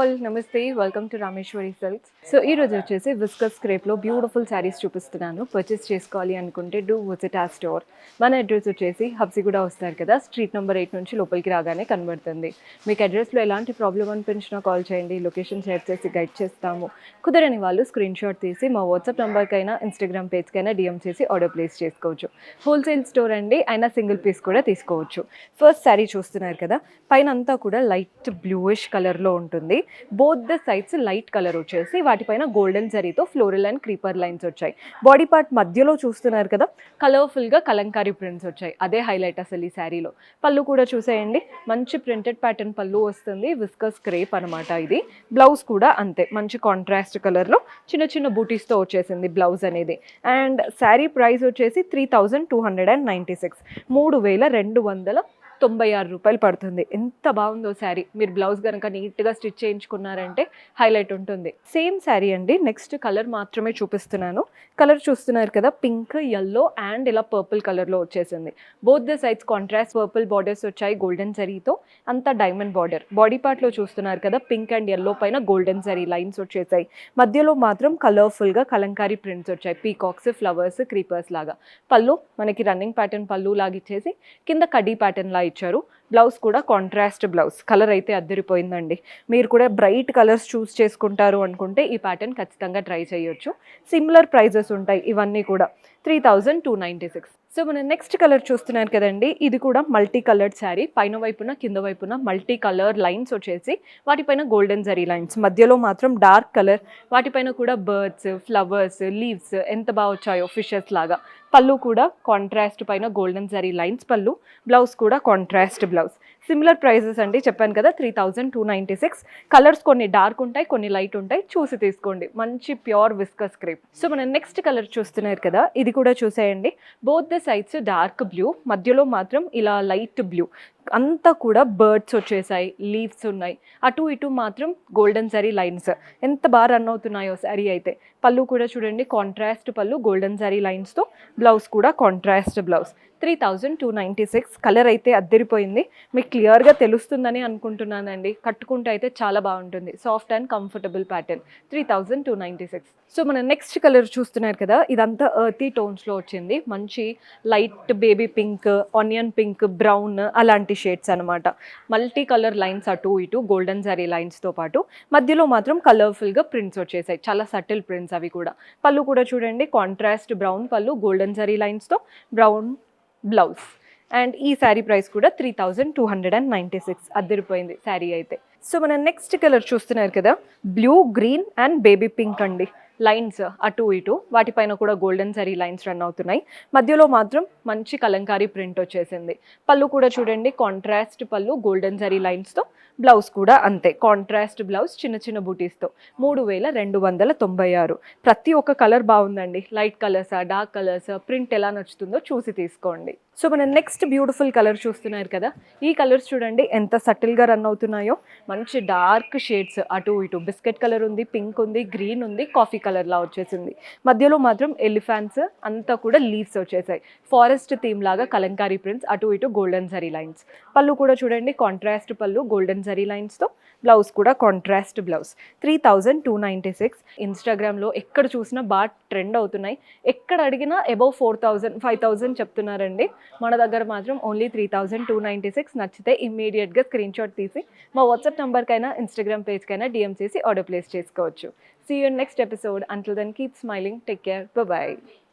All నమస్తే welcome to Rameshwari silks. So ఈ రోజు వచ్చేసి విస్కస్ క్రేప్లో బ్యూటిఫుల్ శారీస్ చూపిస్తున్నాను. పర్చేస్ చేసుకోవాలి అనుకుంటే డూ విజిట్ ఆ స్టోర్. మన అడ్రస్ వచ్చేసి హబ్సిగూడ వస్తారు కదా, స్ట్రీట్ నెంబర్ 8 నుంచి లోపలికి రాగానే కనబడుతుంది. మీకు అడ్రస్లో ఎలాంటి ప్రాబ్లం అనిపించినా కాల్ చేయండి, లొకేషన్ షేర్ చేసి గైడ్ చేస్తాము. కుదరని వాళ్ళు స్క్రీన్ షాట్ తీసి మా వాట్సాప్ నెంబర్కైనా ఇన్స్టాగ్రామ్ పేజ్కైనా డిఎం చేసి ఆర్డర్ ప్లేస్ చేసుకోవచ్చు. హోల్సేల్ స్టోర్ అండి, అయినా సింగిల్ పీస్ కూడా తీసుకోవచ్చు. ఫస్ట్ శారీ చూస్తున్నారు కదా, పైన అంతా కూడా లైట్ బ్లూయిష్ కలర్లో ఉంటుంది. Both the sides light colour వచ్చేసి వాటిపైన గోల్డెన్ జరీతో ఫ్లోరల్ అండ్ క్రీపర్ లైన్స్ వచ్చాయి. బాడీ పార్ట్ మధ్యలో చూస్తున్నారు కదా, కలర్ఫుల్గా కలంకారీ ప్రింట్స్ వచ్చాయి. అదే హైలైట్ అసలు ఈ శారీలో. పళ్ళు కూడా చూసేయండి, మంచి ప్రింటెడ్ ప్యాటర్న్ పళ్ళు వస్తుంది. విస్కస్ క్రేప్ అనమాట ఇది. బ్లౌజ్ కూడా అంతే, మంచి కాంట్రాస్ట్ కలర్లో చిన్న చిన్న బూటీస్తో వచ్చేసింది బ్లౌజ్ అనేది. అండ్ శారీ ప్రైస్ వచ్చేసి 3296, 3296 రూపాయలు పడుతుంది. ఎంత బాగుందో శారీ. మీరు బ్లౌజ్ కనుక నీట్గా స్టిచ్ చేయించుకున్నారంటే హైలైట్ ఉంటుంది. సేమ్ శారీ అండి, నెక్స్ట్ కలర్ మాత్రమే చూపిస్తున్నాను. కలర్ చూస్తున్నారు కదా, పింక్, ఎల్లో అండ్ ఇలా పర్పుల్ కలర్లో వచ్చేసింది. Both the sides contrast purple borders వచ్చాయి గోల్డెన్ జరీతో. అంతా డైమండ్ బార్డర్. బాడీ పార్ట్లో చూస్తున్నారు కదా, పింక్ అండ్ ఎల్లో పైన గోల్డెన్ జరీ లైన్స్ వచ్చేసాయి. మధ్యలో మాత్రం కలర్ఫుల్గా కలంకారీ ప్రింట్స్ వచ్చాయి, పీకాక్స్, ఫ్లవర్స్, క్రీపర్స్ లాగా. పళ్ళు మనకి రన్నింగ్ ప్యాటర్న్ పళ్ళు లాగా ఇచ్చేసి కింద కడీ ప్యాటర్న్ లా ఇచ్చారు. బ్లౌజ్ కూడా కాంట్రాస్ట్ బ్లౌజ్. కలర్ అయితే అద్దరిపోయిందండి. మీరు కూడా బ్రైట్ కలర్స్ చూస్ చేసుకుంటారు అనుకుంటే ఈ ప్యాటర్న్ ఖచ్చితంగా ట్రై చేయొచ్చు. సిమిలర్ ప్రైజెస్ ఉంటాయి ఇవన్నీ కూడా. 3296. సో మనం నెక్స్ట్ కలర్ చూస్తున్నారు కదండి, ఇది కూడా మల్టీ కలర్డ్ శారీ. పైన వైపున కింద వైపున మల్టీ కలర్ లైన్స్ వచ్చేసి వాటిపైన గోల్డెన్ జరీ లైన్స్, మధ్యలో మాత్రం డార్క్ కలర్, వాటిపైన కూడా బర్డ్స్, ఫ్లవర్స్, లీవ్స్ ఎంత బాగా వచ్చాయో ఫిషెస్ లాగా. పళ్ళు కూడా కాంట్రాస్ట్ పైన గోల్డెన్ జరీ లైన్స్ పళ్ళు. బ్లౌజ్ కూడా కాంట్రాస్ట్ బ్లౌజ్. సిమిలర్ ప్రైజెస్ అండి, చెప్పాను కదా 3296. కలర్స్ కొన్ని డార్క్ ఉంటాయి, కొన్ని లైట్ ఉంటాయి, చూసి తీసుకోండి. మంచి ప్యూర్ విస్కస్ క్రేప్. సో మనం నెక్స్ట్ కలర్ చూస్తున్నారు కదా, ఇది కూడా చూసేయండి. Both the sides dark blue, మధ్యలో మాత్రం ఇలా లైట్ బ్లూ. అంతా కూడా బర్డ్స్ వచ్చేసాయి, లీవ్స్ ఉన్నాయి. అటు ఇటు మాత్రం గోల్డెన్ జరీ లైన్స్. ఎంత బాగా రన్ అవుతున్నాయో శారీ అయితే. పళ్ళు కూడా చూడండి, కాంట్రాస్ట్ పళ్ళు గోల్డెన్ జరీ లైన్స్తో. బ్లౌజ్ కూడా కాంట్రాస్ట్ బ్లౌజ్. 3296. కలర్ అయితే అద్దరిపోయింది. మీకు క్లియర్గా తెలుస్తుందని అనుకుంటున్నానండి. కట్టుకుంటే అయితే చాలా బాగుంటుంది. Soft and comfortable pattern. 3296. So మన నెక్స్ట్ కలర్ చూస్తున్నారు కదా, ఇదంతా ఎర్తీ టోన్స్లో వచ్చింది. మంచి light baby pink, onion pink, brown అలాంటి షేడ్స్ అనమాట. మల్టీ కలర్ లైన్స్ అటు ఇటు గోల్డెన్ జరీ లైన్స్తో పాటు. మధ్యలో మాత్రం కలర్ఫుల్గా ప్రింట్స్ వచ్చేసాయి, చాలా సటిల్ ప్రింట్స్ అవి కూడా. పళ్ళు కూడా చూడండి, కాంట్రాస్ట్ బ్రౌన్ పళ్ళు గోల్డెన్ జరీ లైన్స్తో, బ్రౌన్ బ్లౌజ్. అండ్ ఈ శారీ ప్రైస్ కూడా 3296. అద్దరిపోయింది శారీ అయితే. సో మన నెక్స్ట్ కలర్ చూస్తున్నారు కదా, blue, green and baby pink అండి. లైన్స్ అటు ఇటు, వాటిపైన కూడా గోల్డెన్ జరీ లైన్స్ రన్ అవుతున్నాయి. మధ్యలో మాత్రం మంచి కలంకారీ ప్రింట్ వచ్చేసింది. పళ్ళు కూడా చూడండి, కాంట్రాస్ట్ పళ్ళు గోల్డెన్ జరీ లైన్స్తో. బ్లౌజ్ కూడా అంతే, కాంట్రాస్ట్ బ్లౌజ్ చిన్న చిన్న బూటీస్తో. 3296. ప్రతి ఒక్క కలర్ బాగుందండి. లైట్ కలర్సా, డార్క్ కలర్సా, ప్రింట్ ఎలా నచ్చుతుందో చూసి తీసుకోండి. సో మనం నెక్స్ట్ బ్యూటిఫుల్ కలర్ చూస్తున్నారు కదా, ఈ కలర్స్ చూడండి ఎంత సటిల్గా రన్ అవుతున్నాయో. మంచి డార్క్ షేడ్స్ అటు ఇటు. బిస్కెట్ కలర్ ఉంది, పింక్ ఉంది, గ్రీన్ ఉంది, కాఫీ కలర్లా వచ్చేసింది. మధ్యలో మాత్రం ఎలిఫాంట్స్, అంతా కూడా లీవ్స్ వచ్చేసాయి. ఫారెస్ట్ థీమ్ లాగా కలంకారీ ప్రింట్స్, అటు ఇటు గోల్డెన్ జరీ లైన్స్. పళ్ళు కూడా చూడండి, కాంట్రాస్ట్ పళ్ళు గోల్డెన్ జరీ లైన్స్తో. బ్లౌజ్ కూడా కాంట్రాస్ట్ బ్లౌజ్. 3296. ఇన్స్టాగ్రామ్లో ఎక్కడ చూసినా బాగా ట్రెండ్ అవుతున్నాయి. ఎక్కడ అడిగినా అబౌవ్ 4000, 5000 చెప్తున్నారండి. మన దగ్గర మాత్రం ఓన్లీ 3296. నచ్చితే ఇమ్మీడియట్గా స్క్రీన్ షాట్ తీసి మా వాట్సాప్ నెంబర్కైనా ఇన్స్టాగ్రామ్ పేజ్కైనా డిఎం చేసి ఆర్డర్ ప్లేస్ చేసుకోవచ్చు. See you in next episode. Until then, keep smiling. Take care. Bye-bye.